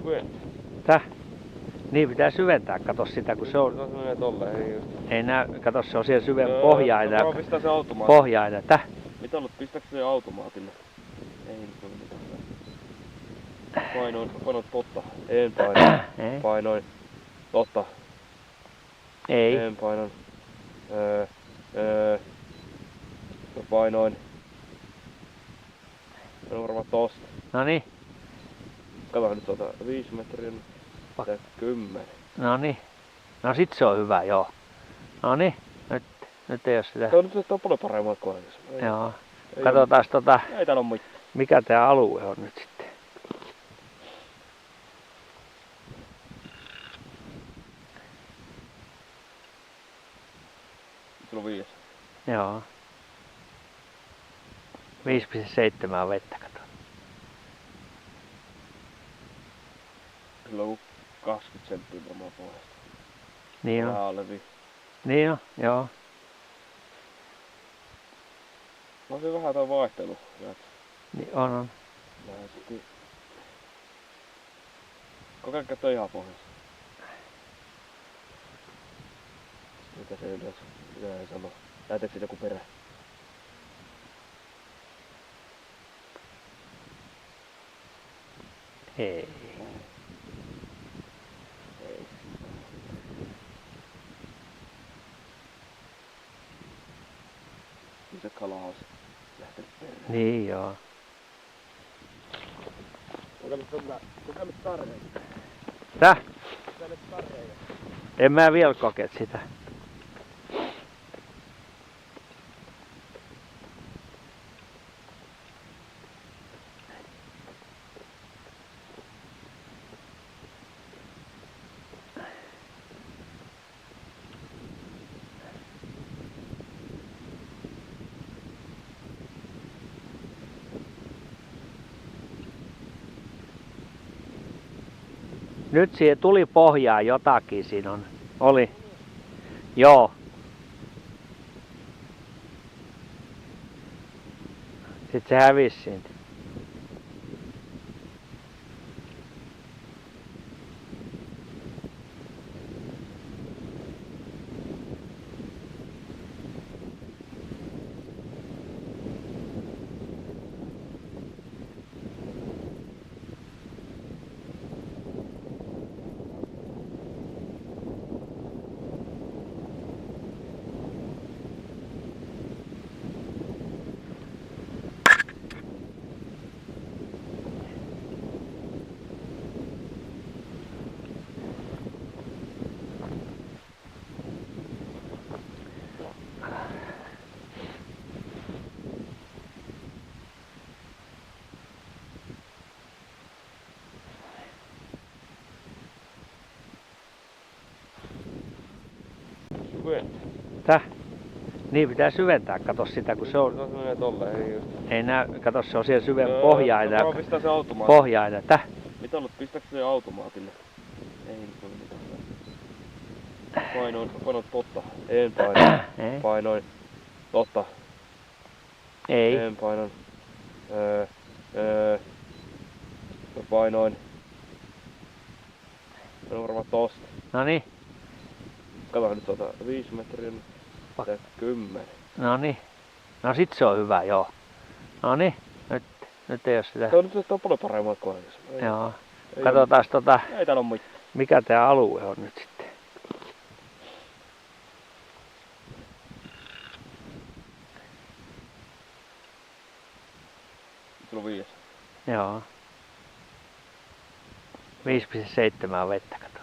Syventää. Täh? Niin pitää syventää, kato sitä kun se on. Se menee tolleen, ei just. Ei näy, kato se on siellä pohjainen. Varmaan pistää se automaatille. Pohjainen, täh? Mitä olet, pistääkö se automaatille? Ei nyt ole mitään. Painoin totta. En painoin. Painoin totta. Ei. En painoin. Painoin. On varmaan tosta. Noniin. Kato nyt 5 metriä. 10. Noniin. No sit se on hyvä, joo. Noniin. Nyt ei oo sitä. Se on nyt paljon paremmat kuin aikaisemmin. Joo. Katsotaan Ei täällä oo mitään. mikä tää alue on nyt sitten. Sulla on 5. Joo. 5,7 vettä kato. Kyllä on 20 senttiä varmaan pohjasta. Niin Vähän on. alle 5. Niin on, joo. On se vähän tää vaihtelu. Niin on. Vähän sitten. Kokeilkaa toi ihan pohjassa. Mitä se yleensä sanoo? Lähteekö siitä joku perä? Ei. Ei. Se kala on lähtenyt perään. Niin joo. Kokeile tarreja. Täh? Kokeile tarreja. En mä vielä koke sitä. Nyt siihen tuli pohjaan jotakin siinä on. Oli. Joo. Sitten se hävisi siitä. Syventää. Täh? Niin pitää syventää, kato sitä kun se on. Se menee tolleen, ei just. Ei näy, kato se on siellä pohjainen. Varmaan pistää se automaatille. Pohjainen, täh? Mitä olet, pistääkö se automaatille? Ei nyt ole mitään. Painoin totta. En painoin. Painoin totta. Ei. En painoin. Painoin. On varmaan tosta. Noniin. Kato nyt 5 metriä. 10. Noniin. No sit se on hyvä, joo. Noniin. Nyt ei oo sitä. Se on nyt paljon paremmat kuin aikaisemmin. Joo. Katsotaan Ei täällä oo mitään. mikä tää alue on nyt sitten. Sulla on 5. Joo. 5,7 vettä kato.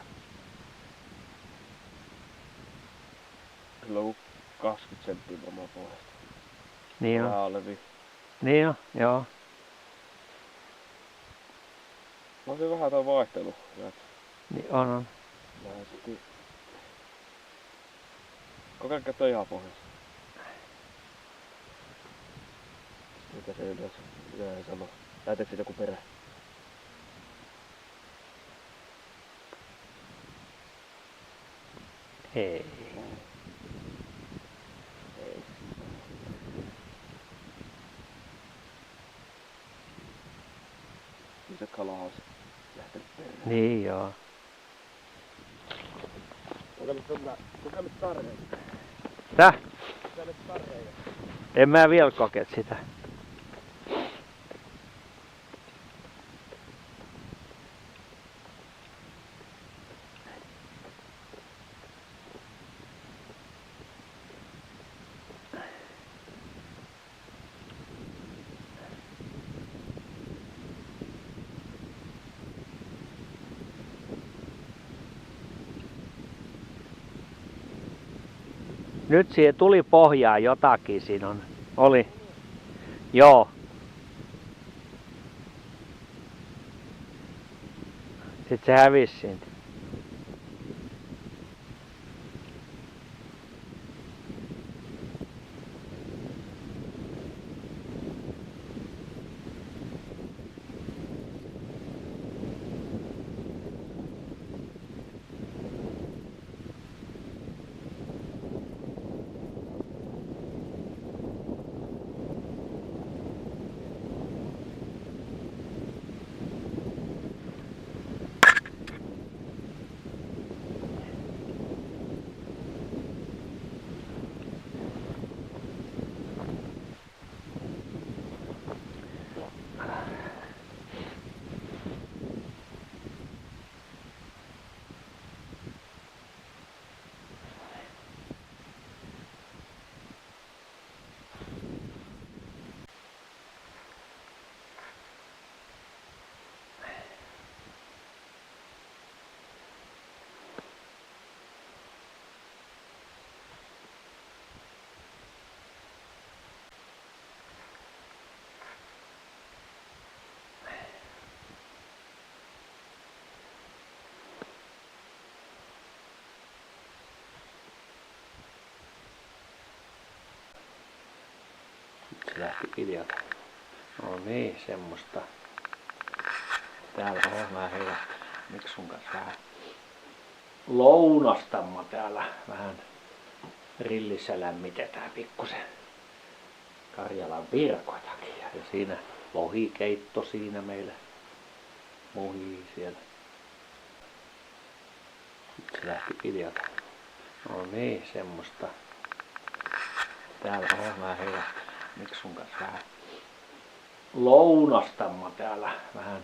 Kyllä on 20 senttiä varmaan pohjasta. Niin Vähän on. alle 5. Niin on, joo. On se vähän tää vaihtelu. Niin on. Vähän sitten. Kokeilkaa toi ihan pohjassa. Mitä se yleensä sanoo? Lähteekö siitä joku perä? Ei. Ei. Se kala on lähtenyt perään. Niin joo. Kokeillut tarreja. Tää? Kokeillut tarreja. En mä vielä koke sitä. Nyt siihen tuli pohjaan jotakin, siinä on. Oli. Joo. Sitten se hävisi siitä. Se lähti kiljalta. No niin, semmoista. Täällä on vähän hyvä. Miksi sun kanssa vähän lounastamma täällä vähän rillissä lämmitetään pikkusen Karjalan virkoitakin. Ja siinä lohikeitto siinä meillä muhii siellä. Se lähti kiljalta. No niin, semmoista. Täällä on vähän hyvä. Miksi sun kanssa vähän lounastamma täällä vähän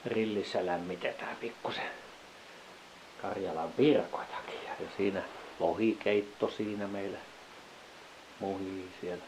rillissä lämmitetään pikkusen Karjalan virkoitakin. Ja siinä lohikeitto siinä meillä muhii siellä.